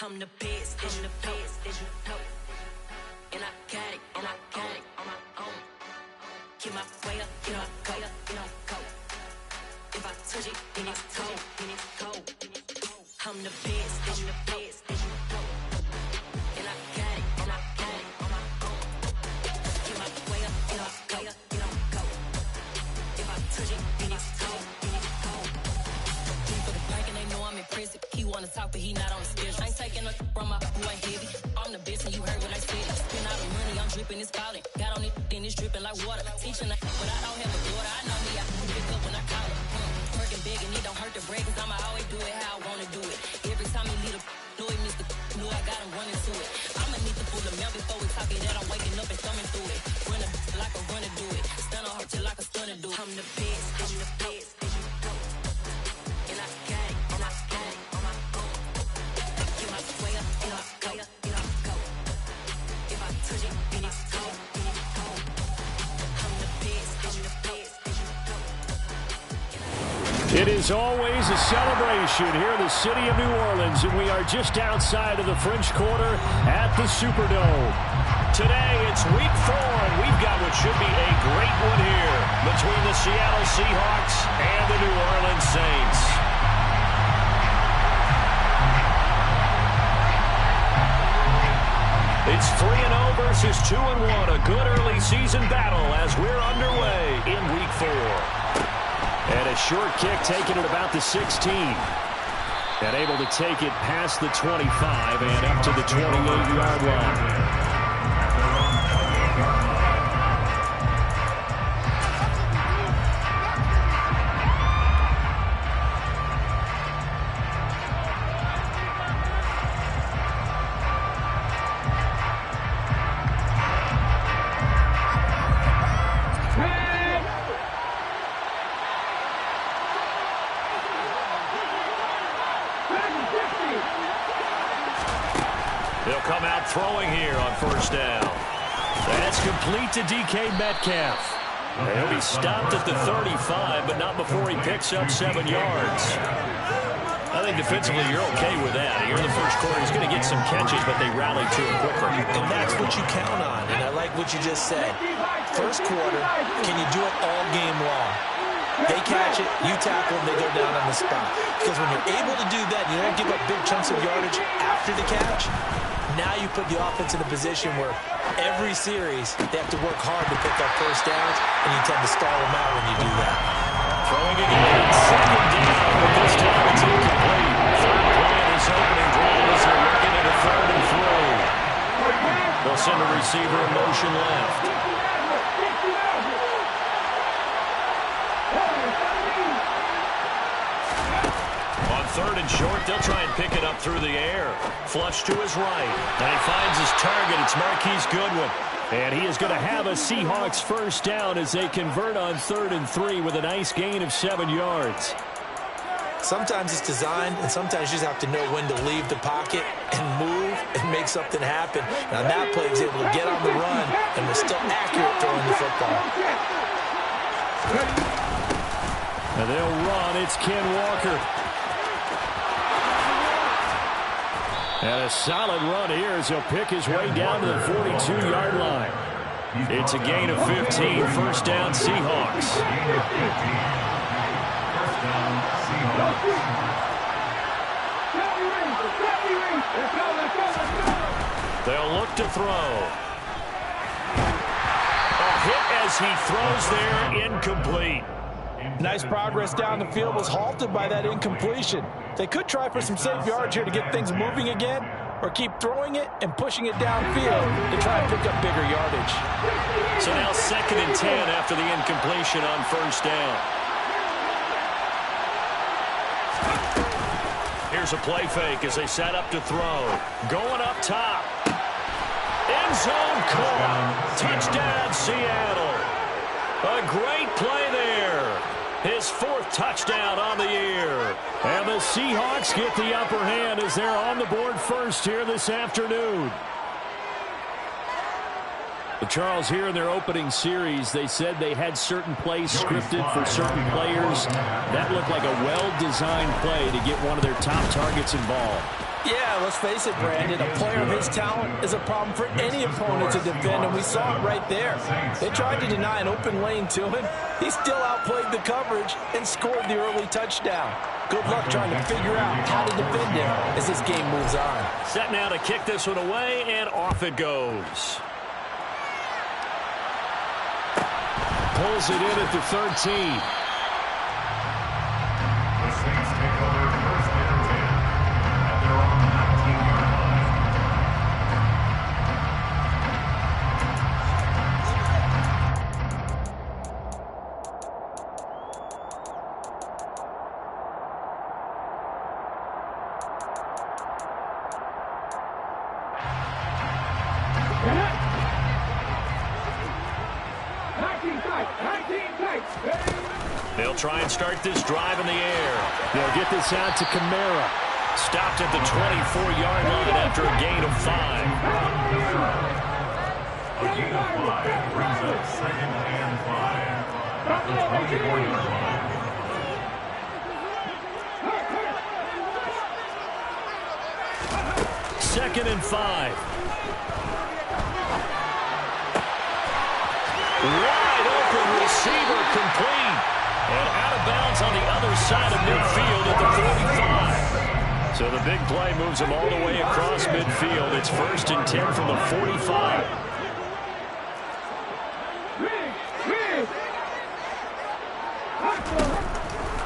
I'm the best, and the best, and I got it, and I got it on my own. Get my way up, get my way up, get my go. If I touch it, then it's cold, then it's cold. I'm the best, and the best, and I got it, and I got it on my own. Get my way up, get my way up, get my go. If I touch it, then it's cold, then it's cold. For the bank and they know I'm impressive. He wanna talk, but he not on the schedule. I ain't taking a from my boy heavy. I'm the best, and you heard what I said. Spend all the money, I'm dripping, it's falling. Got on it, then it's dripping like water. Teaching but I don't have a daughter. I know me, I can pick up when I call it. Working big, and it don't hurt to break, cause I'ma always do it how I wanna do it. Every time he lead a know he missed the knew I got him running to it. I'ma need to pull the mail before we talk it that I'm waking up and thumbing through it. Run a like a runner do it. Stun on her till like a stunner do it. I'm the best, I'm the best, and I got it, and I got it on my own. Get my way up, and I go, and I go. If I touch it, then it's cold, then it's cold. I'm the best, I'm the best, It is always a celebration here in the city of New Orleans, and we are just outside of the French Quarter at the Superdome. Today, it's week 4, and we've got what should be a great one here between the Seattle Seahawks and the New Orleans Saints. It's 3-0 versus 2-1, a good early season battle as we're underway in week 4. And a short kick taken at about the 16. And able to take it past the 25 and up to the 28-yard line. They'll come out throwing here on first down. That's complete to DK Metcalf. He'll be stopped at the 35, but not before he picks up 7 yards. I think defensively you're okay with that. Here in the first quarter, he's going to get some catches, but they rally to him quickly. And that's what you count on, and I like what you just said. First quarter, can you do it all game long? They catch it, you tackle them, they go down on the spot. Because when you're able to do that, you don't give up big chunks of yardage after the catch, now you put the offense in a position where every series they have to work hard to pick up first downs, and you tend to stall them out when you do that. Throwing it again, second down, but this time it's incomplete. Third play in his opening drive as they're looking at a 3rd and through. They'll send a receiver in motion left. On 3rd and short, they'll try and pick it up through the air. Flush to his right. And he finds his target. It's Marquise Goodwin. And he is going to have a Seahawks first down as they convert on 3rd and 3 with a nice gain of 7 yards. Sometimes it's designed, and sometimes you just have to know when to leave the pocket and move and make something happen. Now that play is able to get on the run and was still accurate throwing the football. And they'll run. It's Ken Walker. And a solid run here as he'll pick his way down to the 42-yard line. It's a gain of 15. First down, Seahawks. They'll look to throw. A hit as he throws there, incomplete. Nice progress down the field, was halted by that incompletion. They could try for some safe yards here to get things moving again, or keep throwing it and pushing it downfield to try and pick up bigger yardage. So now 2nd and 10 after the incompletion on first down. Here's a play fake as they set up to throw. Going up top. End zone caught. Touchdown, Seattle. A great play there. His 4th touchdown on the year. And the Seahawks get the upper hand as they're on the board first here this afternoon. But Charles, here in their opening series, they said they had certain plays scripted for certain players. That looked like a well-designed play to get one of their top targets involved. Yeah, let's face it, Brandon. A player of his talent is a problem for any opponent to defend, and we saw it right there. They tried to deny an open lane to him. He still outplayed the coverage and scored the early touchdown. Good luck trying to figure out how to defend him as this game moves on. Set now to kick this one away, and off it goes. Pulls it in at the 13. The Saints take over first and 10 at their own 19-yard line. They'll try and start this drive in the air. They'll get this out to Kamara. Stopped at the 24-yard line after a gain of 5. A gain of 5 brings up second and 5 at the 24-yard line. Second and 5. Wide open receiver complete. And out of bounds on the other side of midfield at the 45. So the big play moves him all the way across midfield. It's first and 10 from the 45.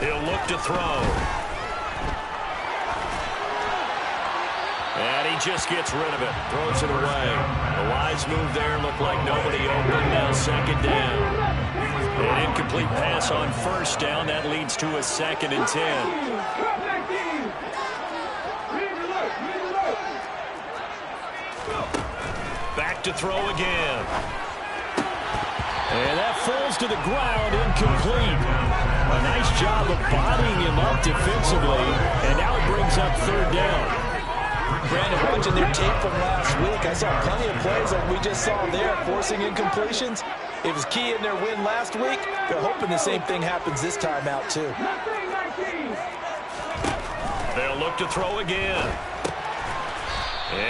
He'll look to throw. And he just gets rid of it. Throws it away. A wise move there. Looked like nobody open. Now second down. An incomplete pass on first down. That leads to a second and 10. Back to throw again. And that falls to the ground, incomplete. A nice job of bodying him up defensively. And now it brings up third down. Brandon, watching their tape from last week, I saw plenty of plays like we just saw there, forcing incompletions. It was key in their win last week. They're hoping the same thing happens this time out, too. They'll look to throw again.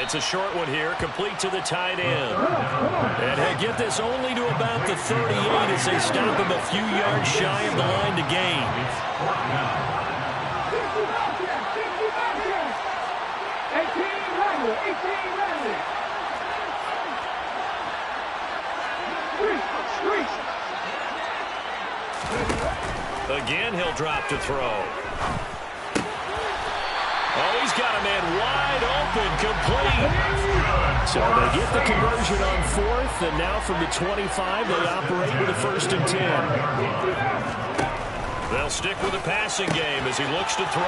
It's a short one here, complete to the tight end. And he'll get this only to about the 38 as they stop him a few yards shy of the line to gain. Again, he'll drop to throw. Oh, he's got a man wide open, complete. So they get the conversion on fourth, and now from the 25, they operate with a first and 10. They'll stick with the passing game as he looks to throw.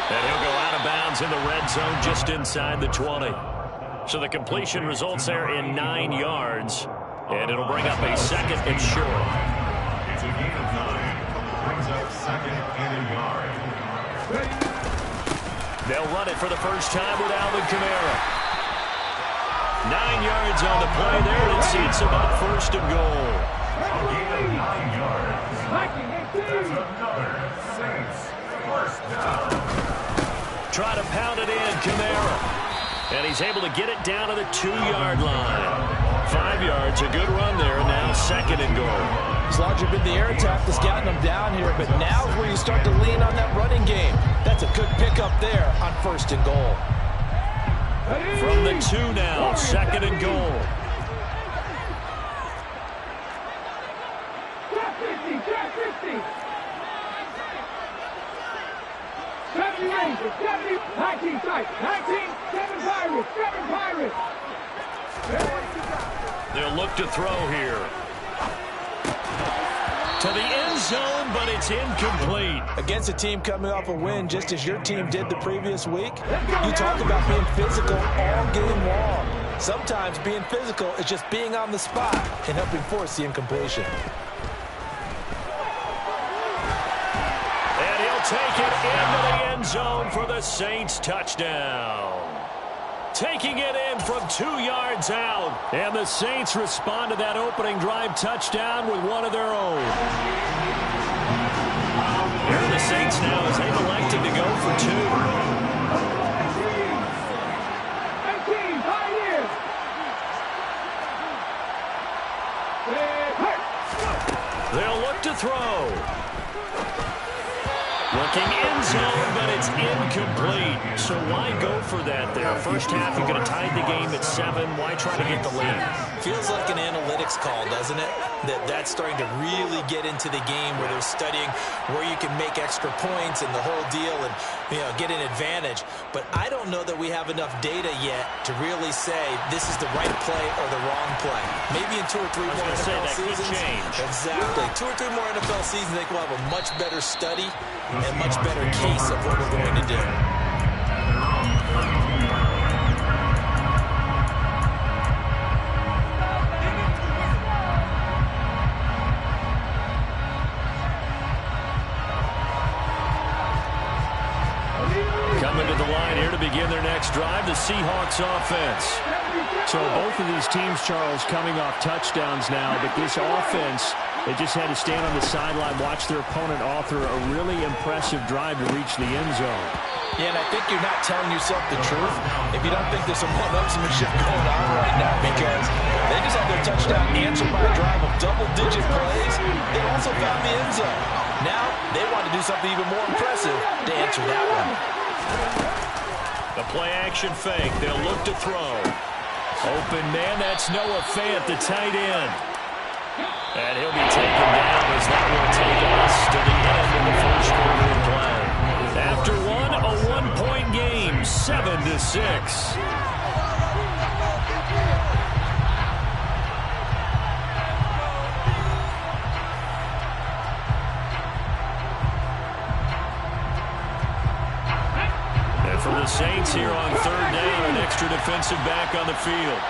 And he'll go out of bounds in the red zone just inside the 20. So the completion results there in 9 yards, and it'll bring up a second and short. It's a gain of 9. Brings up second and a yard. They'll run it for the first time with Alvin Kamara. 9 yards on the play there, and it sets him up first and goal. A gain of 9 yards. That's another Saints first down. Try to pound it in, Kamara. And he's able to get it down to the 2-yard line. 5 yards, a good run there, now second and goal. It's largely been the air attack that's gotten them down here, but now's where you start to lean on that running game. That's a good pickup there on first and goal. From the 2 now, second and goal. They'll look to throw here. To the end zone, but it's incomplete. Against a team coming off a win just as your team did the previous week, you talk about being physical all game long. Sometimes being physical is just being on the spot and helping force the incompletion. And he'll take it into the end zone for the Saints touchdown. Taking it in from 2 yards out. And the Saints respond to that opening drive touchdown with one of their own. Here are the Saints now as they've elected to go for 2. up to throw. Looking end zone, but it's incomplete. So why go for that there? First half, you could have tied the game at 7. Why try to get the lead? Feels like an analytics call, doesn't it? That's starting to really get into the game where they're studying where you can make extra points and the whole deal and, get an advantage. But I don't know that we have enough data yet to really say this is the right play or the wrong play. Maybe in 2 or 3 more NFL seasons. Could change. Exactly. 2 or 3 more NFL seasons, I think we'll have a much better study and much better case of what we're going to do. Coming to the line here to begin their next drive, the Seahawks offense. So both of these teams, Charles, coming off touchdowns now, but this offense, they just had to stand on the sideline, watch their opponent author a really impressive drive to reach the end zone. Yeah, and I think you're not telling yourself the truth if you don't think there's some one-upsmanship going on right now, because they just had their touchdown answered by a drive of double-digit plays. They also found the end zone. Now they want to do something even more impressive to answer that one. The play-action fake. They'll look to throw. Open man, that's Noah Fant, the tight end. And he'll be taken down as that will take us to the end of the first quarter of play. After one, a one-point game, 7-6. And for the Saints here on third down, an extra defensive back on the field.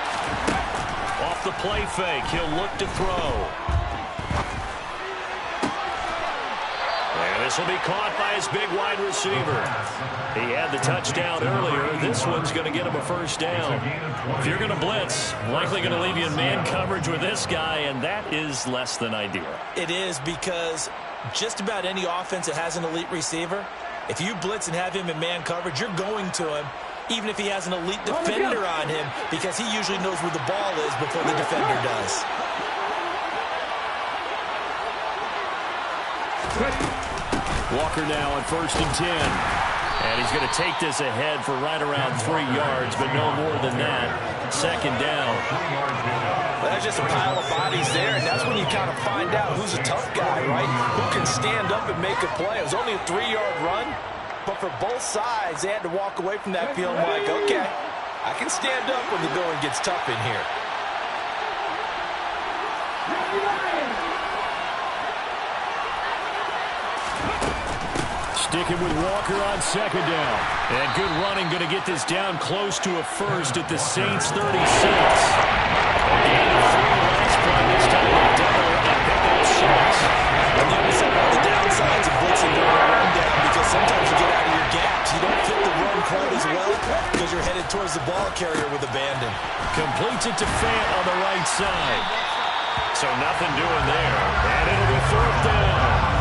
Off the play fake, he'll look to throw. And this will be caught by his big wide receiver. He had the touchdown earlier. This one's going to get him a first down. If you're going to blitz, likely going to leave you in man coverage with this guy, and that is less than ideal. It is, because just about any offense that has an elite receiver, if you blitz and have him in man coverage, you're going to him, even if he has an elite defender on him, because he usually knows where the ball is before the defender does. Walker now on 1st and 10. And he's going to take this ahead for right around 3 yards, but no more than that. Second down. That's just a pile of bodies there, and that's when you kind of find out who's a tough guy, right? Who can stand up and make a play. It was only a 3-yard run, but for both sides, they had to walk away from that feeling like, okay, I can stand up when the going gets tough in here. Sticking with Walker on second down. And good running, going to get this down close to a first at the Saints 36. A gain of 3 last play. This time they double and pick up 6. And the other side of the downsides of blitzing during a run down, because sometimes you get out of your gaps. You don't fit the run quite as well because you're headed towards the ball carrier with abandon. Completes it to Fant on the right side. So nothing doing there. And it'll be 4th down.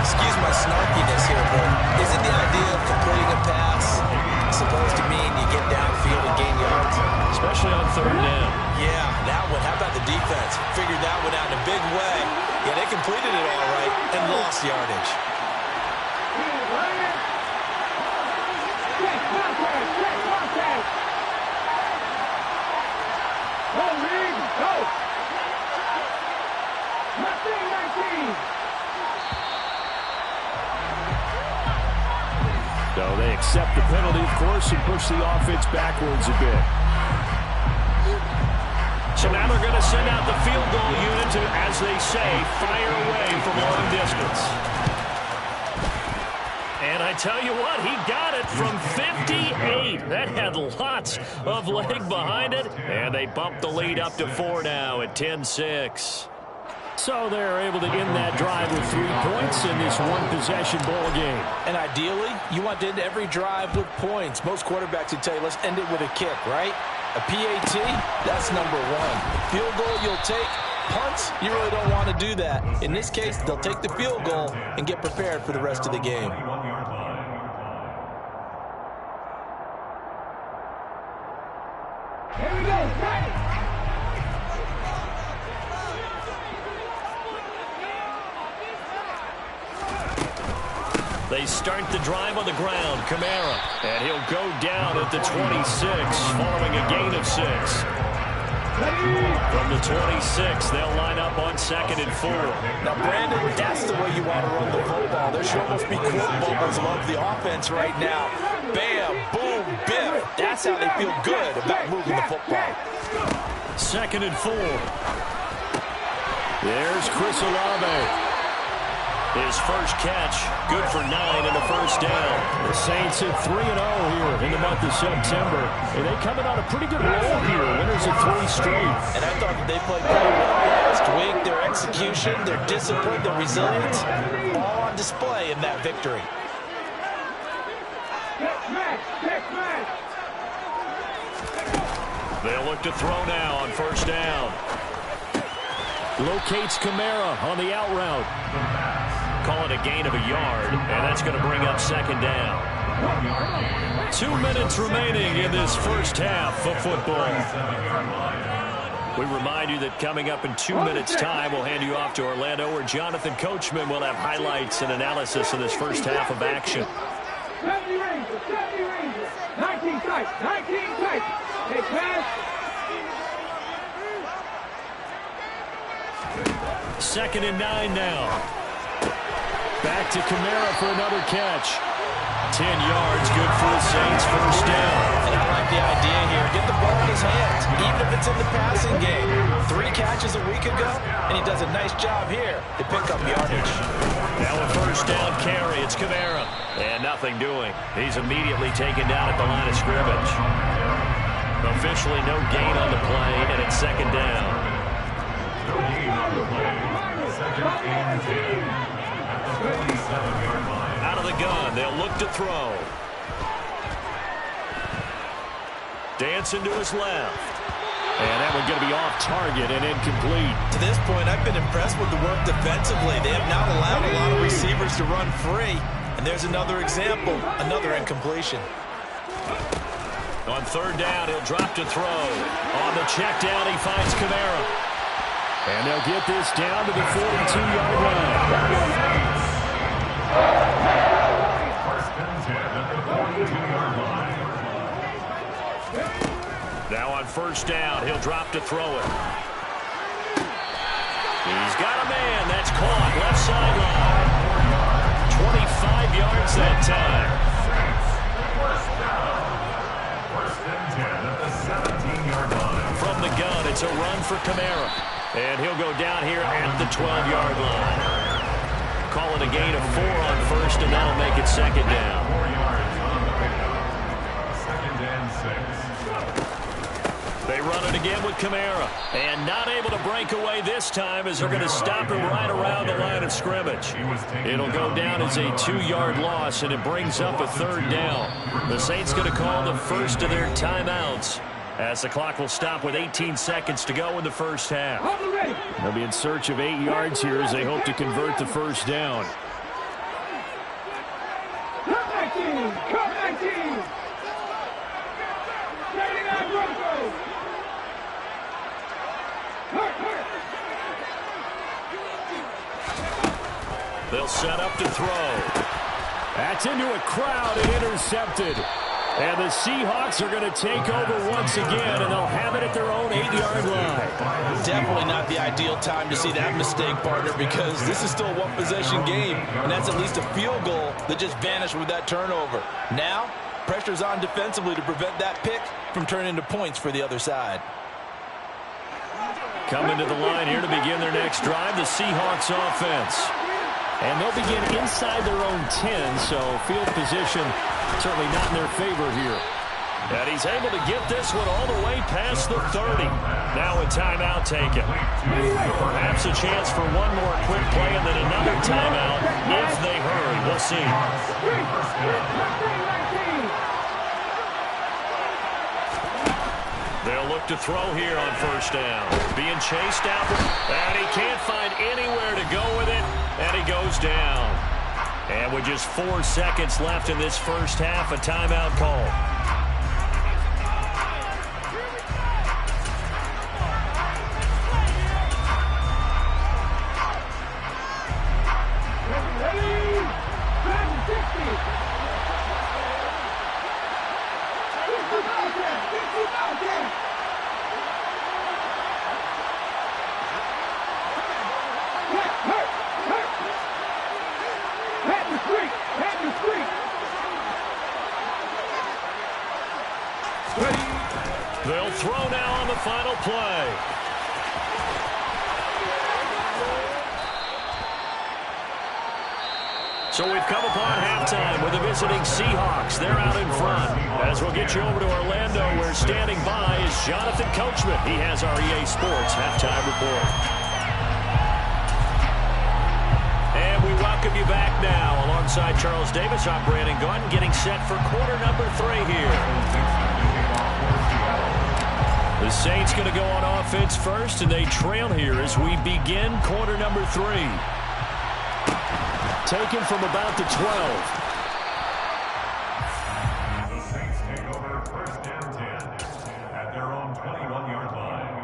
Excuse my snarkiness here, but isn't the idea of completing a pass supposed to mean you get downfield and gain yards? Especially on 3rd down. Yeah, that one. How about the defense? Figured that one out in a big way. Yeah, they completed it all right and lost yardage. So they accept the penalty, of course, and push the offense backwards a bit. So now they're going to send out the field goal unit to, as they say, fire away from long distance. And I tell you what, he got it from 58. That had lots of leg behind it. And they bumped the lead up to 4 now at 10-6. So they're able to end that drive with 3 points in this one-possession ball game. And ideally, you want to end every drive with points. Most quarterbacks would tell you, let's end it with a kick, right? A PAT, that's number 1. Field goal, you'll take. Punts, you really don't want to do that. In this case, they'll take the field goal and get prepared for the rest of the game. Here we go, right? They start the drive on the ground. Kamara. And he'll go down at the 26 following a gain of 6. From the 26, they'll line up on 2nd and 4. Now, Brandon, that's the way you want to run the football. There should almost be quote bubbles of the offense right now. Bam, boom, biff. That's how they feel good about moving the football. 2nd and 4. There's Chris Olave. His first catch, good for 9 and a first down. The Saints at 3-0 here in the month of September. And they coming on a pretty good roll here. Winners of 3 straight. And I thought that they played pretty well last week. Their execution, their discipline, their resilience, all on display in that victory. They'll look to throw now on first down. Locates Kamara on the out route. Call it a gain of a yard, and that's going to bring up 2nd down. 2 minutes remaining in this first half of football. We remind you that coming up in 2 minutes' time, we'll hand you off to Orlando, where Jonathan Coachman will have highlights and analysis of this first half of action. 70 Rangers, 19 tight, 19 tight. Hey, pass. 2nd and 9 now. Back to Kamara for another catch. 10 yards, good for the Saints, first down. And I like the idea here. Get the ball in his hands, even if it's in the passing game. 3 catches a week ago, and he does a nice job here to pick up yardage. Now a first down carry. It's Kamara. And nothing doing. He's immediately taken down at the line of scrimmage. Officially no gain on the play, and it's 2nd down. No gain on the play. 2nd and 10. Out of the gun, they'll look to throw. Dancing to his left. And that one going to be off target and incomplete. To this point, I've been impressed with the work defensively. They have not allowed a lot of receivers to run free. And there's another example, another incompletion. On 3rd down, he'll drop to throw. On the check down, he finds Kamara. And they'll get this down to the 42-yard line. First and 10 at the 42-yard line. Now on first down, he'll drop to throw it. He's got a man. That's caught. Left sideline. 25 yards that time. First down. First and 10 at the 17-yard line. From the gun, it's a run for Kamara. And he'll go down here at the 12-yard line. Call it a gain of 4 on first, and that'll make it 2nd down. 4 yards on the pickup. 2nd and 6. They run it again with Kamara. And not able to break away this time as they're going to stop him right around the line of scrimmage. It'll go down as a 2-yard loss, and it brings up a 3rd down. The Saints going to call the first of their timeouts, as the clock will stop with 18 seconds to go in the first half. They'll be in search of 8 yards here as they hope to convert the first down. Come 19, come 19. 79 Broncos. They'll set up to throw. That's into a crowd and intercepted. And the Seahawks are going to take over once again, and they'll have it at their own 8-yard line. Definitely not the ideal time to see that mistake, partner, because this is still a one-possession game, and that's at least a field goal that just vanished with that turnover. Now, pressure's on defensively to prevent that pick from turning into points for the other side. Coming to the line here to begin their next drive, the Seahawks offense. And they'll begin inside their own 10, so field position certainly not in their favor here. And he's able to get this one all the way past the 30. Now a timeout taken. Perhaps a chance for one more quick play and then another timeout if they hurry. We'll see. They'll look to throw here on first down. Being chased out, and he can't find anywhere to go with it, and he goes down. And with just 4 seconds left in this first half, a timeout call. They'll throw now on the final play. So we've come upon halftime with the visiting Seahawks. They're out in front. As we'll get you over to Orlando, where standing by is Jonathan Coachman. He has our EA Sports halftime report. And we welcome you back now. Alongside Charles Davis, I'm Brandon Gaudin, getting set for quarter number 3 here. The Saints going to go on offense first, and they trail here as we begin quarter number 3. Taken from about the 12. The Saints take over first and 10 at their own 21-yard line.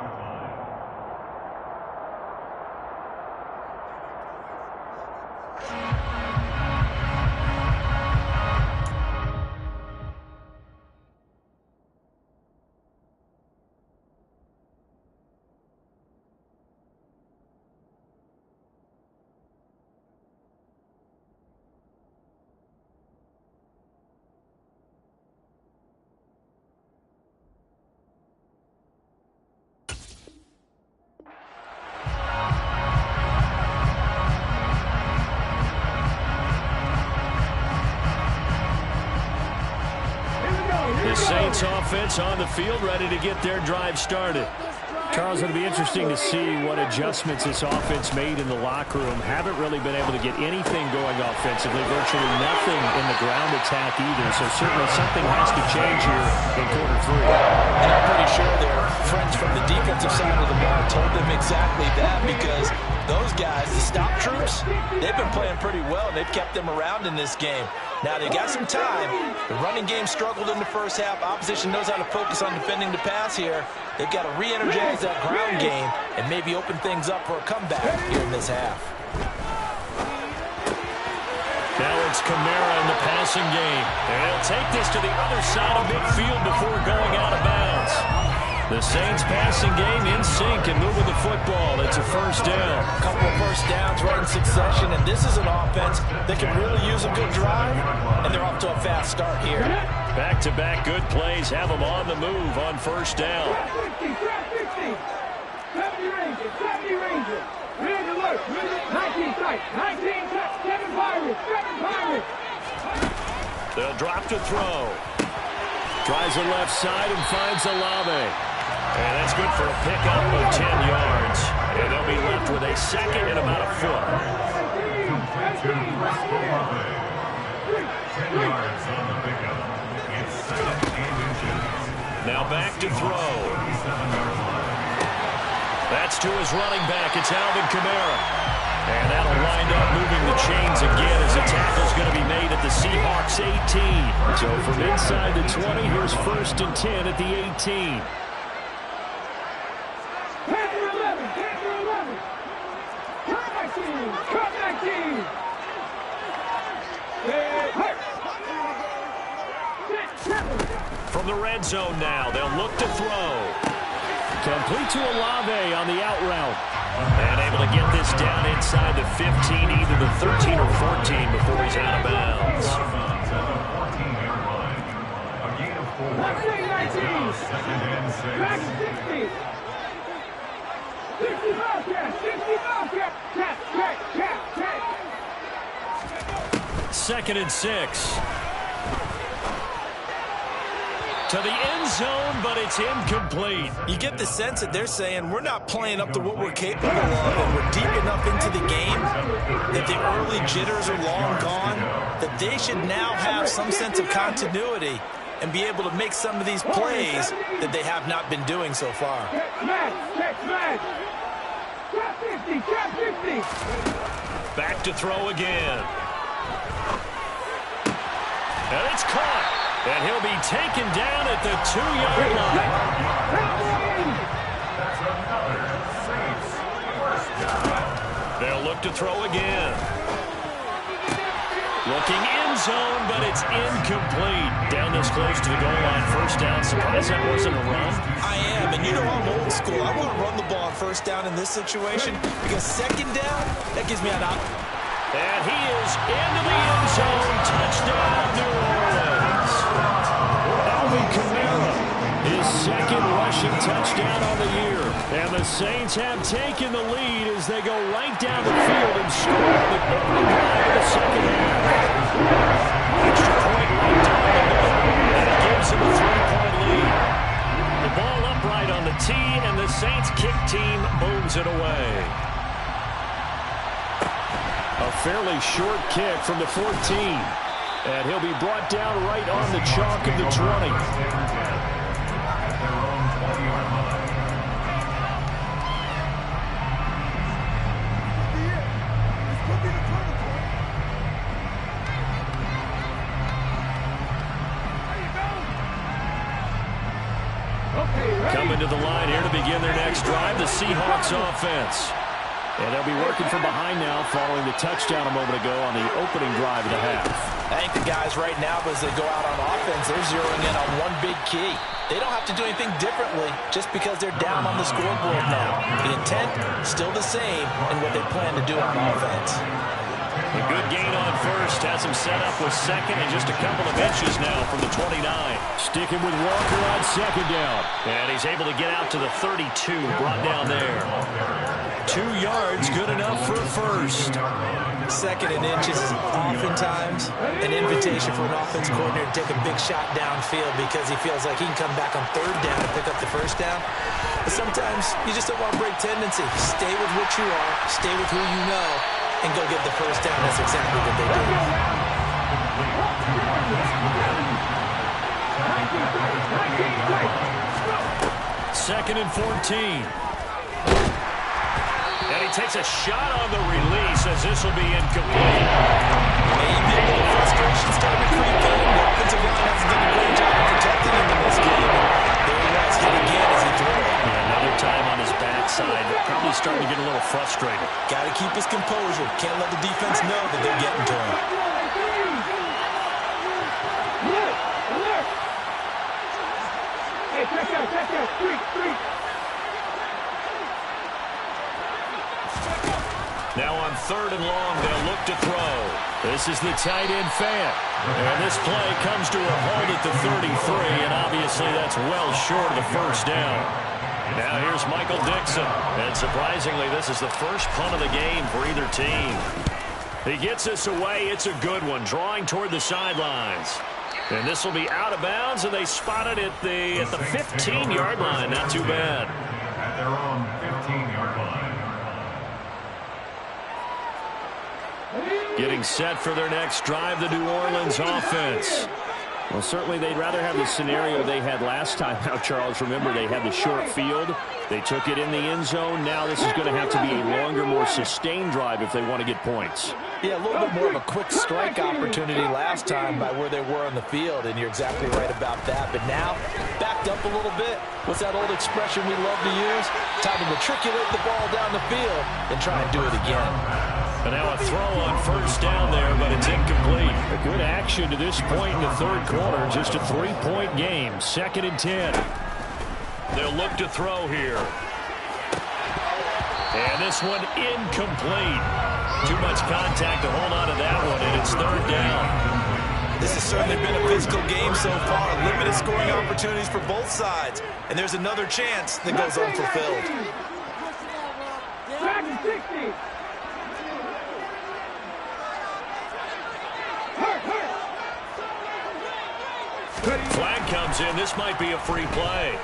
The Saints offense on the field, ready to get their drive started. Charles, it'll be interesting to see what adjustments this offense made in the locker room. Haven't really been able to get anything going offensively, virtually nothing in the ground attack either. So certainly something has to change here in quarter 3. And I'm pretty sure their friends from the defensive side of the ball told them exactly that, because those guys, the stop troops, they've been playing pretty well, and they've kept them around in this game. Now, they got some time. The running game struggled in the first half. Opposition knows how to focus on defending the pass here. They've got to re-energize that ground game and maybe open things up for a comeback here in this half. Now it's Kamara in the passing game. And he'll take this to the other side of midfield before going out of bounds. The Saints passing game in sync and moving the football. It's a first down. A couple of first downs right in succession, and this is an offense that can really use a good drive, and they're off to a fast start here. Back-to-back good plays have them on the move on first down. 50, 70 Rangers, 70 Rangers. Red alert, 19 sight, 19 touch, 7 Pirates, 7 Pirates. They'll drop to throw. Tries the left side and finds Olave. And that's good for a pickup of 10 yards. And they'll be left with a second and about a foot. Complete to Chris Olave. 10 yards on the pickup. It's 2nd and inches. Now back to throw. 37-yard line. That's to his running back. It's Alvin Kamara. And that'll wind up moving the chains again as the tackle's going to be made at the Seahawks 18. So from inside the 20, here's 1st and 10 at the 18. From the red zone now, they'll look to throw. Complete to Olave on the out route. And able to get this down inside the 15, either the 13 or 14 before he's out of bounds. At the 14-yard line. A gain of 4. Now 2nd and 6. 60 Bobcats, 60 Bobcats. Tap. 2nd and 6. To the end zone, but it's incomplete. You get the sense that they're saying we're not playing up to what we're capable of, and we're deep enough into the game that the early jitters are long gone, that they should now have some sense of continuity and be able to make some of these plays that they have not been doing so far. Check match. Trap 50, trap 50. Back to throw again. And it's caught. And he'll be taken down at the 2-yard line. That's another Saints first down. They'll look to throw again. Looking in end zone, but it's incomplete. Down this close to the goal line, first down. Surprised that wasn't a run. I am, and you know I'm old school. I want to run the ball on first down in this situation because second down, that gives me an option. And he is into the end zone. Touchdown, New Orleans. Alvin Kamara, his second rushing touchdown on the year. And the Saints have taken the lead as they go right down the field and score on the opening drive of the second half. Extra point right down the middle, and it gives them a 3-point lead. The ball upright on the tee, and the Saints kick team moves it away. A fairly short kick from the 14. And he'll be brought down right on the chalk of the 20. Coming to the line here to begin their next drive, the Seahawks offense. And they'll be working from behind now following the touchdown a moment ago on the opening drive of the half. I think the guys right now, as they go out on offense, they're zeroing in on one big key. They don't have to do anything differently just because they're down on the scoreboard now. The intent, still the same in what they plan to do on offense. A good gain on first has him set up with second and just a couple of inches now from the 29. Sticking with Walker on second down. And he's able to get out to the 32, brought down there. 2 yards, good enough for a first. Second and inches is oftentimes an invitation for an offense coordinator to take a big shot downfield because he feels like he can come back on third down and pick up the first down. But sometimes you just don't want to break tendency. Stay with what you are, stay with who you know, and go get the first down. That's exactly what they did. Second and 14. And he takes a shot on the release as this will be incomplete. Maybe a little frustration starting to creep in. The offensive line hasn't done a great job of protecting him in this game. There he was, hit again as he threw it. Another time on his backside, probably starting to get a little frustrated. Got to keep his composure. Can't let the defense know that they're getting to him. Hey, check out, street. Now on third and long, they'll look to throw. This is the tight end Fant. And this play comes to a halt at the 33, and obviously that's well short of the first down. Now here's Michael Dixon. And surprisingly, this is the first punt of the game for either team. He gets this away. It's a good one, drawing toward the sidelines. And this will be out of bounds, and they spot it at the 15-yard line. Not too bad. At their own 15-yard line. Getting set for their next drive, the New Orleans offense. Well, certainly they'd rather have the scenario they had last time. Now, Charles, remember they had the short field. They took it in the end zone. Now this is going to have to be a longer, more sustained drive if they want to get points. Yeah, a little bit more of a quick strike opportunity last time by where they were on the field, and you're exactly right about that. But now, backed up a little bit. What's that old expression we love to use? Time to matriculate the ball down the field and try and do it again. And now a throw on first down there, but it's incomplete. A good action to this point in the third quarter. Just a 3-point game. 2nd and 10. They'll look to throw here. And this one incomplete. Too much contact to hold on to that one, and it's third down. This has certainly been a physical game so far. Limited scoring opportunities for both sides. And there's another chance that goes unfulfilled. Back to 60. Flag comes in. This might be a free play.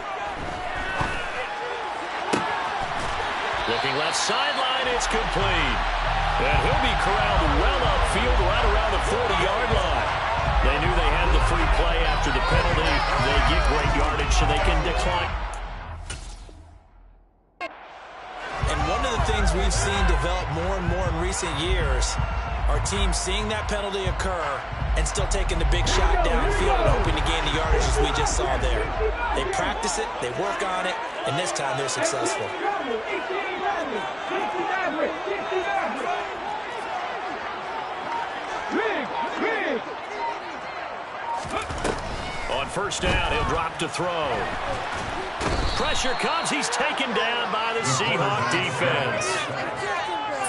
Looking left sideline. It's complete. And he'll be corralled well upfield right around the 40-yard line. They knew they had the free play after the penalty. They get great yardage so they can decline. And one of the things we've seen develop more and more in recent years are teams seeing that penalty occur and still taking the big shot downfield and hoping to gain the yardage as we just saw there. They practice it, they work on it, and this time they're successful. Big. first down. He'll drop to throw. Pressure comes. He's taken down by the Seahawk defense.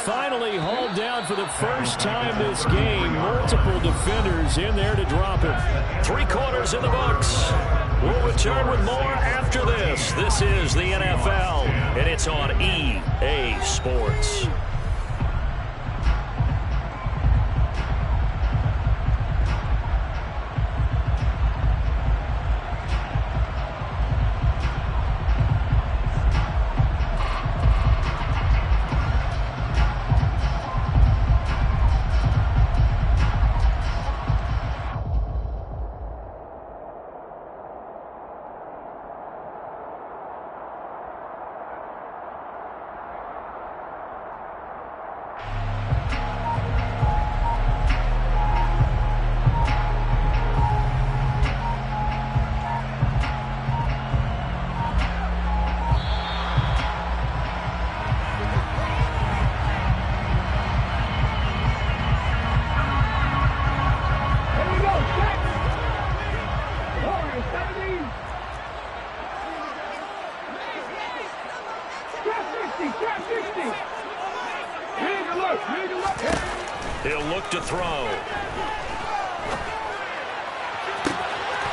Finally hauled down for the first time this game. Multiple defenders in there to drop him. 3 quarters in the books. We'll return with more after this. This is the NFL, and it's on EA Sports. He'll look to throw.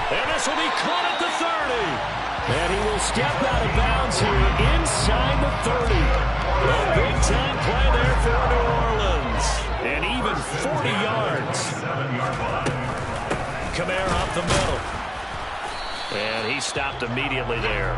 And this will be caught at the 30. And he will step out of bounds here inside the 30. A big-time play there for New Orleans. And even 40 yards. Kamara up the middle. And he stopped immediately there.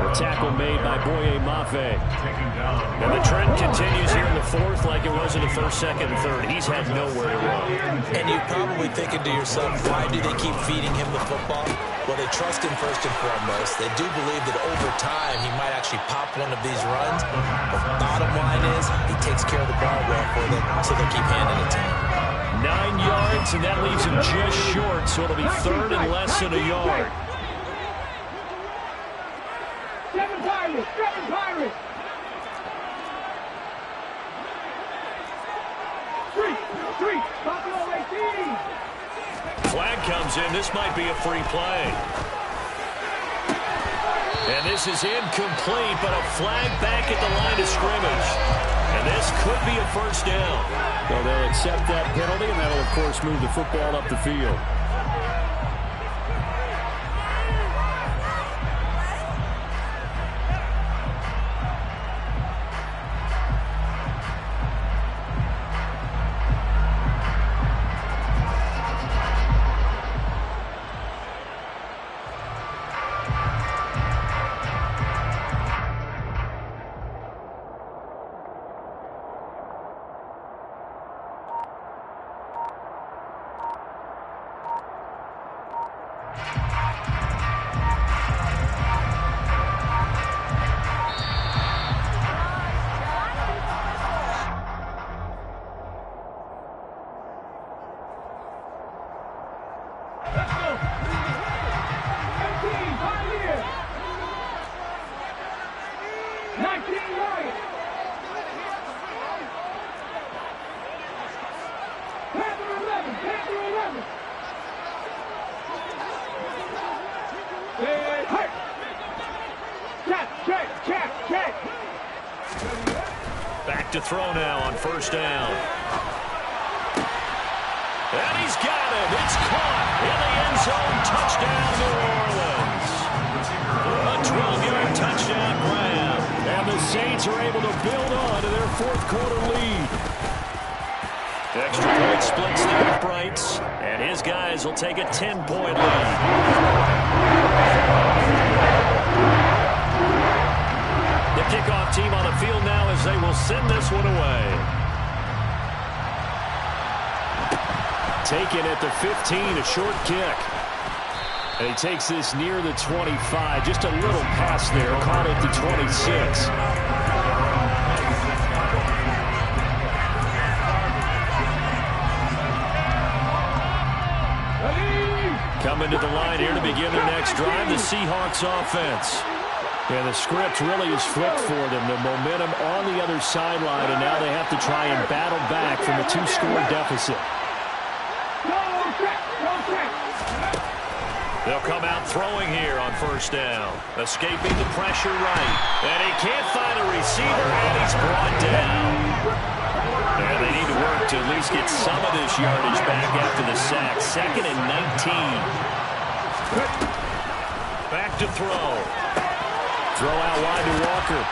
The tackle made by Boye Mafe. And the trend continues here in the 4th like it was in the 1st, 2nd, and 3rd. He's had nowhere to run. And you're probably thinking to yourself, why do they keep feeding him the football? Well, they trust him first and foremost. They do believe that over time he might actually pop one of these runs. The bottom line is he takes care of the ball well for them, so they keep handing it to him. 9 yards, and that leaves him just short, so it'll be 3rd and less than a yard. 7 Pirates! 7 Pirates! 3! Buffalo 18! Flag comes in. This might be a free play. And this is incomplete, but a flag back at the line of scrimmage. And this could be a first down. So they'll accept that penalty, and that'll, of course, move the football up the field. Back to throw now on first down. And he's got it. It's caught in the end zone. Touchdown, New Orleans. A 12-yard touchdown grab. And the Saints are able to build on to their 4th quarter lead. Extra point splits the uprights, and his guys will take a 10-point lead. The kickoff team on the field now as they will send this one away. Taken at the 15, a short kick. And he takes this near the 25. Just a little pass there, caught at the 26. Coming to the line here to begin their next drive, the Seahawks offense. Yeah, the script really is flipped for them. The momentum on the other sideline, and now they have to try and battle back from a 2-score deficit. They'll come out throwing here on first down. Escaping the pressure right. And he can't find a receiver, and he's brought down. And they need to work to at least get some of this yardage back after the sack. 2nd and 19. Back to throw. Throw out wide to Walker.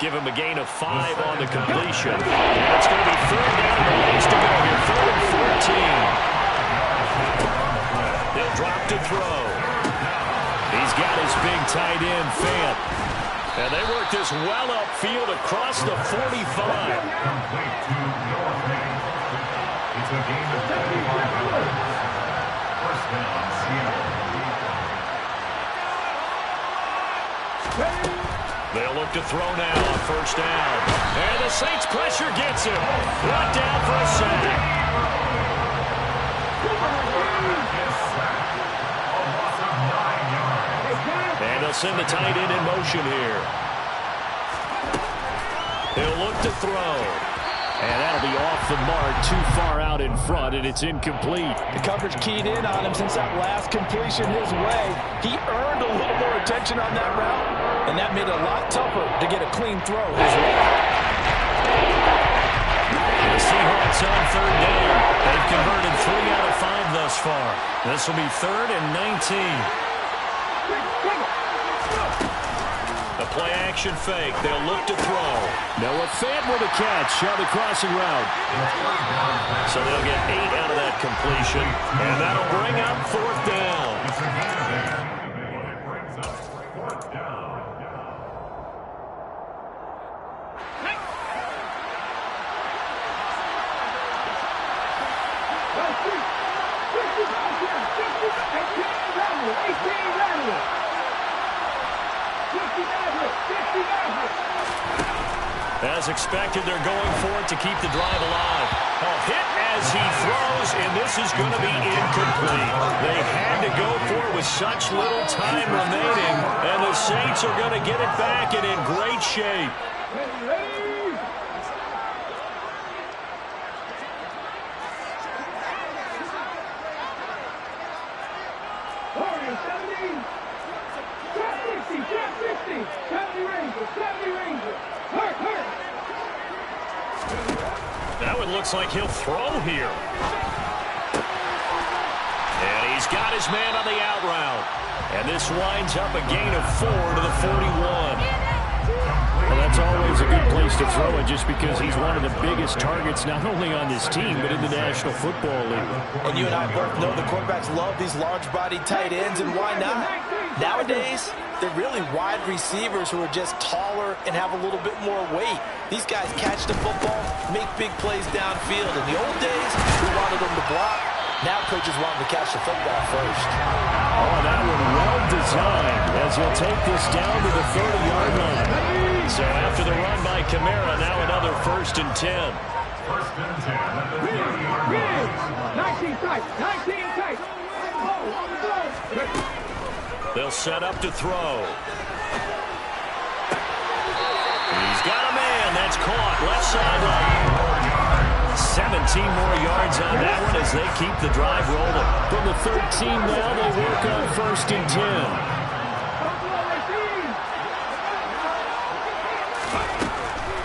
Give him a gain of 5 on the completion. And it's going to be 3rd down and a ways to go here. 3rd and 14. They'll drop to throw. He's got his big tight end, Fant. And they work this well upfield across the 45. Complete to Noah Fant. It's a gain of 35 yards. First down, Seattle. They'll look to throw now on first down. And the Saints pressure gets him. Brought down for a sack. And they'll send the tight end in motion here. They'll look to throw. And that'll be off the mark, too far out in front, and it's incomplete. The coverage keyed in on him since that last completion his way. He earned a little more attention on that route, and that made it a lot tougher to get a clean throw his way. The Seahawks on 3rd down. They've converted 3 out of 5 thus far. This will be 3rd and 19. A play-action fake. They'll look to throw. Noah Fant with a catch on the crossing route. So they'll get 8 out of that completion, and that'll bring up 4th down. As expected, they're going for it to keep the drive alive. A hit as he throws, and this is going to be incomplete. They had to go for it with such little time remaining, and the Saints are going to get it back and in great shape. Now it looks like he'll throw here. And he's got his man on the out route. And this winds up a gain of 4 to the 41. Well, that's always a good place to throw it just because he's one of the biggest targets not only on this team but in the National Football League. And you and I both know the quarterbacks love these large-bodied tight ends, and why not? Nowadays, they're really wide receivers who are just taller and have a little bit more weight. These guys catch the football, make big plays downfield. In the old days, we wanted them to block. Now coaches want them to catch the football first. Oh, that one well designed as he'll take this down to the 30-yard line. So after the run by Kamara, now another 1st and 10. 1st and 10 at the 30-yard line. 19 tight, 19 tight. They'll set up to throw. He's got a man. That's caught. Left sideline. 17 more yards on that one as they keep the drive rolling. From the 13 now, they work on 1st and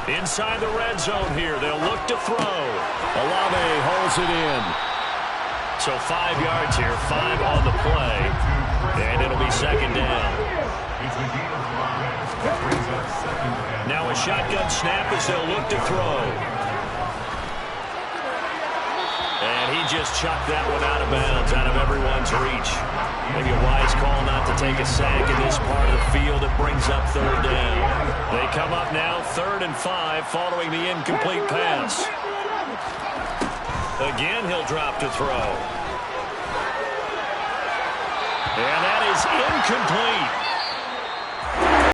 10. Inside the red zone here. They'll look to throw. Olave holds it in. So 5 yards here, 5 on the play. And it'll be 2nd down. Now a shotgun snap as they'll look to throw. And he just chucked that one out of bounds, out of everyone's reach. Maybe a wise call not to take a sack in this part of the field. It brings up 3rd down. They come up now 3rd and 5 following the incomplete pass. Again, he'll drop to throw. And that is incomplete.